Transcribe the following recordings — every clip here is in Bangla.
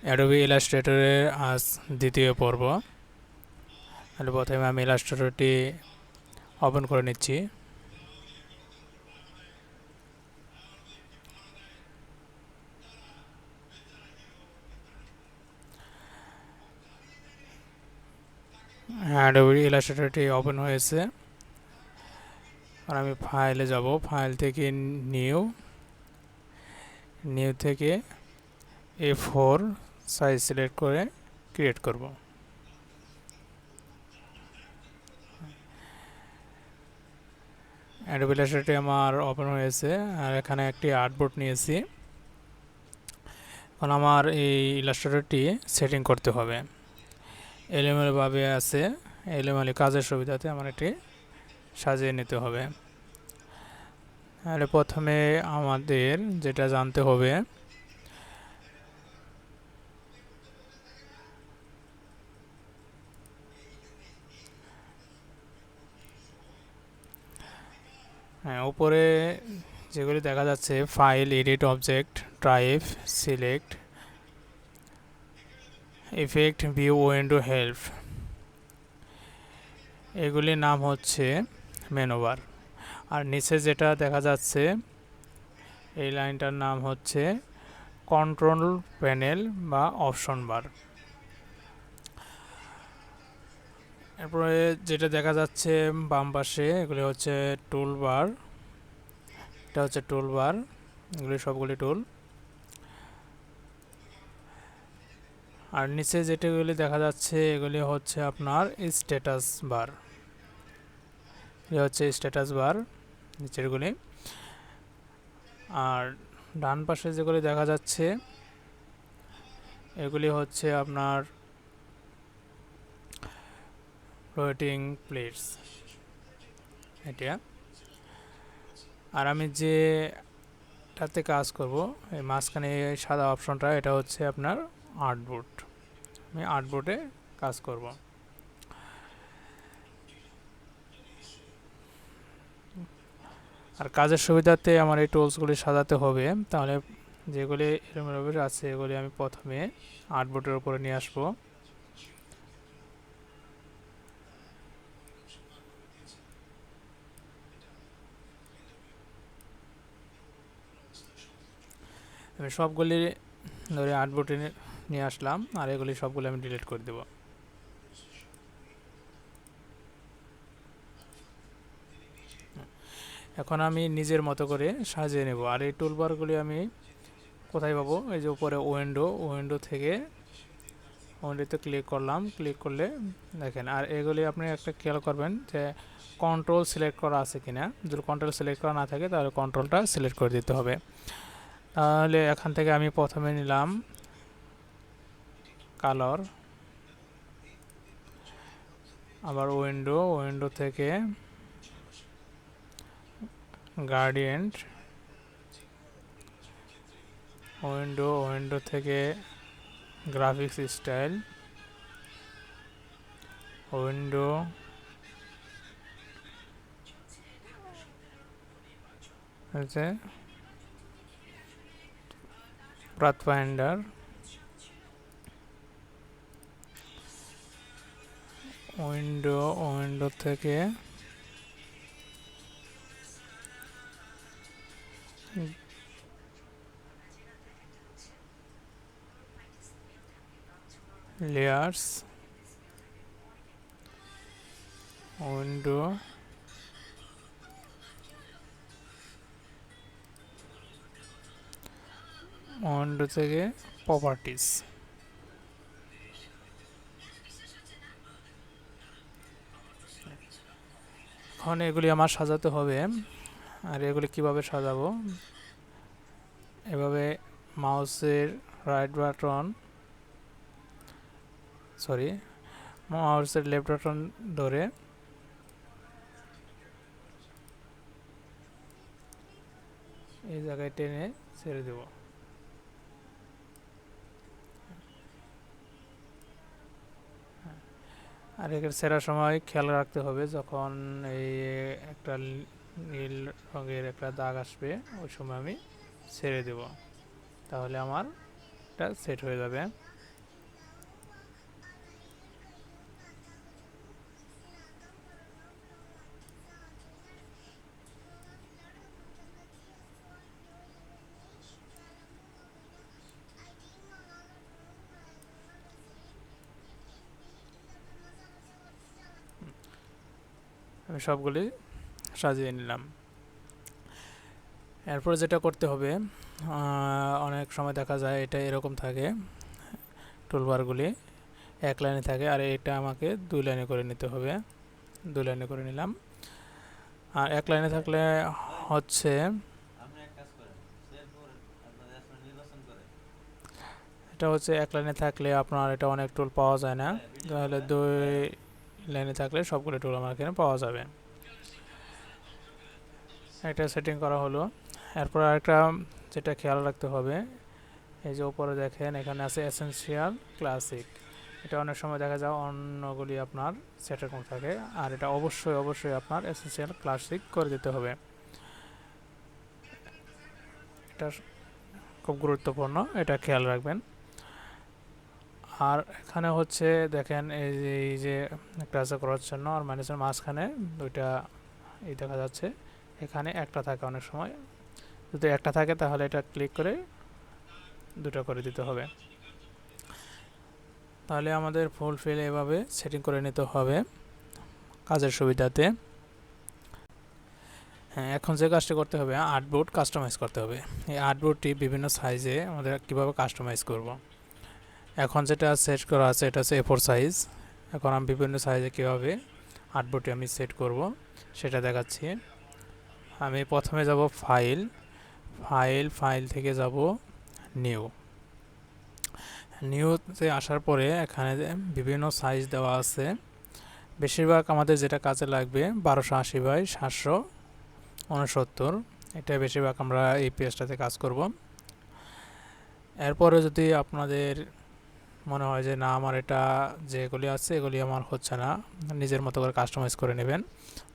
অ্যাডোবি ইলাস্ট্রেটরের আজ দ্বিতীয় পর্ব। তাহলে প্রথমে আমি ইলাস্ট্রেটরটি ওপেন করে নিচ্ছি। অ্যাডোবি ইলাস্ট্রেটরটি ওপেন হয়েছে। আর আমি ফাইলে যাব, ফাইল থেকে নিউ থেকে A4 সাইজ সিলেক্ট করে ক্রিয়েট করব। অ্যাডোবি ইলাস্ট্রেটরটি আমার ওপেন হয়েছে আর এখানে একটি আর্টবোর্ড নিয়েছি। এখন আমার এই ইলাস্ট্রেটরটি সেটিং করতে হবে। এলোমেলোভাবে আছে, এলোমেলো কাজের সুবিধাতে আমার এটি সাজিয়ে নিতে হবে। তাহলে প্রথমে আমাদের যেটা জানতে হবে, উপরে যেগুলি দেখা যাচ্ছে file, edit, object, type, select, effect, view, window, help, এগুলির নাম হচ্ছে মেনু বার। আর নিচে যেটা দেখা যাচ্ছে এই লাইনটার নাম হচ্ছে কন্ট্রোল প্যানেল বা অপশন বার। এরপরে যেটা দেখা যাচ্ছে বাম পাশে, এগুলি হচ্ছে টুল বার। এটা হচ্ছে টুল বার, এগুলি সবগুলি টুল। আর নিচে যেটাগুলি দেখা যাচ্ছে এগুলি হচ্ছে আপনার স্ট্যাটাস বার। এ হচ্ছে স্ট্যাটাস বার নিচেরগুলি। আর ডান পাশে যেগুলি দেখা যাচ্ছে এগুলি হচ্ছে আপনার রোটেটিং প্লেটস, এটা। আর আমি যেটাতে কাজ করব, এই মাঝখানে এই সাদা অপশনটা, এটা হচ্ছে আপনার আর্টবোর্ড। আমি আর্টবোর্ডে কাজ করব। আর কাজের সুবিধাতে আমার এই টুলসগুলি সাজাতে হবে, তাহলে যেগুলি এলোমেলো আছে এগুলি আমি প্রথমে আর্টবোর্ডের উপরে নিয়ে আসবো। আমি সবগুলি ধরে আর্টবোর্ডে নিয়ে আসলাম, আর এগুলি সবগুলি আমি ডিলিট করে দেব। এখন আমি নিজের মতো করে সাজিয়ে নেব। আর এই টুলবারগুলি আমি কোথায় পাবো? এই যে উপরে উইন্ডো থেকে উইন্ডোতে ক্লিক করলাম, ক্লিক করলে দেখেন। আর এগুলি আপনি একটা খেয়াল করবেন যে কন্ট্রোল সিলেক্ট করা আছে কিনা। যদি কন্ট্রোল সিলেক্ট করা না থাকে তাহলে কন্ট্রোলটা সিলেক্ট করে দিতে হবে। তাহলে এখান থেকে আমি প্রথমে নিলাম কালার, আবার উইন্ডো থেকে গ্রেডিয়েন্ট, উইন্ডো থেকে গ্রাফিক্স স্টাইল, উইন্ডো হচ্ছে পাথফাইন্ডার, উইন্ডো থেকে লেয়ার্স, উইন্ডো থেকে প্রপার্টিস। এখন এগুলি আমার সাজাতে হবে। আর এগুলি কিভাবে সাজাবো? এভাবে মাউসের লেফট বাটন ধরে এই জায়গায় টেনে ছেড়ে দেব। আর এখানে ছেড়ার সময় খেয়াল রাখতে হবে, যখন এই একটা নীল রঙের একটা দাগ আসবে ওই সময় আমি ছেড়ে দেব, তাহলে আমার এটা সেট হয়ে যাবে। আমি সবগুলি সাজিয়ে নিলাম। এরপর যেটা করতে হবে, অনেক সময় দেখা যায় এটা এরকম থাকে, টুলবারগুলি এক লাইনে থাকে, আর এটা আমাকে 2 লাইনে করে নিতে হবে। 2 লাইনে করে নিলাম। আর এক লাইনে থাকলে হচ্ছে এটা হচ্ছে এক লাইনে থাকলে আপনার এটা অনেক টুল পাওয়া যায় না, তাহলে 2 লাইনে থাকলে সবগুলো টুল আমার এখানে পাওয়া যাবে। এটা সেটিং করা হলো। এরপর আরেকটা যেটা খেয়াল রাখতে হবে, এই যে উপরে দেখেন এখানে আছে এসেনশিয়াল ক্লাসিক। এটা অনেক সময় দেখা যায় অন্যগুলি আপনার সেটের কম থাকে, আর এটা অবশ্যই আপনার এসেনশিয়াল ক্লাসিক করে দিতে হবে। এটা খুব গুরুত্বপূর্ণ, এটা খেয়াল রাখবেন। আর এখানে হচ্ছে দেখেন এই যে ক্লাসে করার জন্য আর মাইনাসের মাঝখানে 2টা এই দেখা যাচ্ছে, এখানে একটা থাকে অনেক সময়। যদি একটা থাকে তাহলে এটা ক্লিক করে 2টা করে দিতে হবে। তাহলে আমাদের ফুলফিল এভাবে সেটিং করে নিতে হবে কাজের সুবিধাতে। হ্যাঁ, এখন যে কাজটি করতে হবে, আর্টবোর্ড কাস্টমাইজ করতে হবে। এই আর্টবোর্ডটি বিভিন্ন সাইজে আমাদের কীভাবে কাস্টমাইজ করব। এখন যেটা সেট করা আছে এটা হচ্ছে A4 সাইজ। এখন আমি বিভিন্ন সাইজে কীভাবে আর্টবোর্ডটি আমি সেট করব সেটা দেখাচ্ছি। আমি প্রথমে যাব ফাইল থেকে যাব নিউতে আসার পরে এখানে বিভিন্ন সাইজ দেওয়া আছে। বেশিরভাগ আমাদের যেটা কাজে লাগবে 1280x769, এটা বেশিরভাগ আমরা এই পেজটাতে কাজ করব। এরপরে যদি আপনাদের মনে হয় যে না আমার এটা যেগুলি আছে এগুলি আমার হচ্ছে না, নিজের মতো করে কাস্টমাইজ করে নেবেন,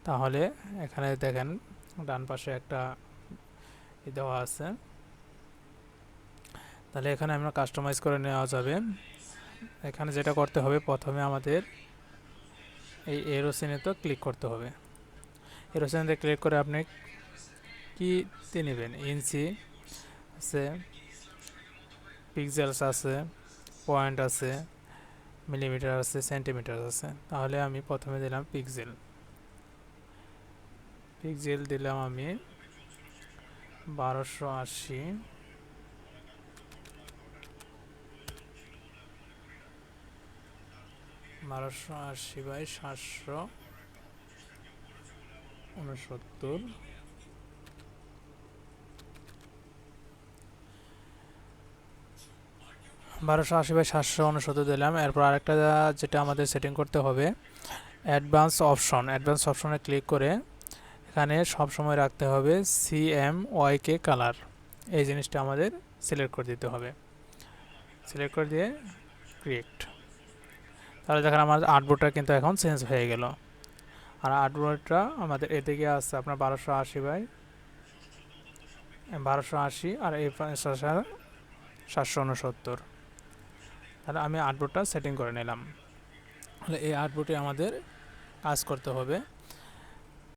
তাহলে এখানে দেখেন ডান পাশে একটা দেওয়া আছে, তাহলে এখানে আমরা কাস্টমাইজ করে নেওয়া যাবে। এখানে যেটা করতে হবে, প্রথমে আমাদের এই এরো চিহ্নতে ক্লিক করতে হবে। এরো চিহ্নতে ক্লিক করে আপনি কি নেবেন, ইঞ্চি আছে, পিক্সেলস আছে, পয়েন্ট আছে, মিলিমিটার আছে, সেন্টিমিটার আছে। তাহলে আমি প্রথমে দিলাম পিক্সেল দিলাম আমি 1280 বাই 769। বারোশো আশি বাই 769 দিলাম। এরপর আরেকটা যেটা আমাদের সেটিং করতে হবে, অ্যাডভান্স অপশনে ক্লিক করে এখানে সবসময় রাখতে হবে CMYK কালার। এই জিনিসটা আমাদের সিলেক্ট করে দিতে হবে। সিলেক্ট করে দিয়ে ক্রিয়েট, তাহলে দেখেন আমার আর্টবোর্ডটা কিন্তু এখন চেঞ্জ হয়ে গেল। আর আর্টবোর্ডটা আমাদের এদিকে আছে আপনার 1280 আর এই 769। তাহলে আমি আর্টবোর্ডটা সেটিং করে নিলাম। তাহলে এই আর্টবোর্ডে আমাদের কাজ করতে হবে।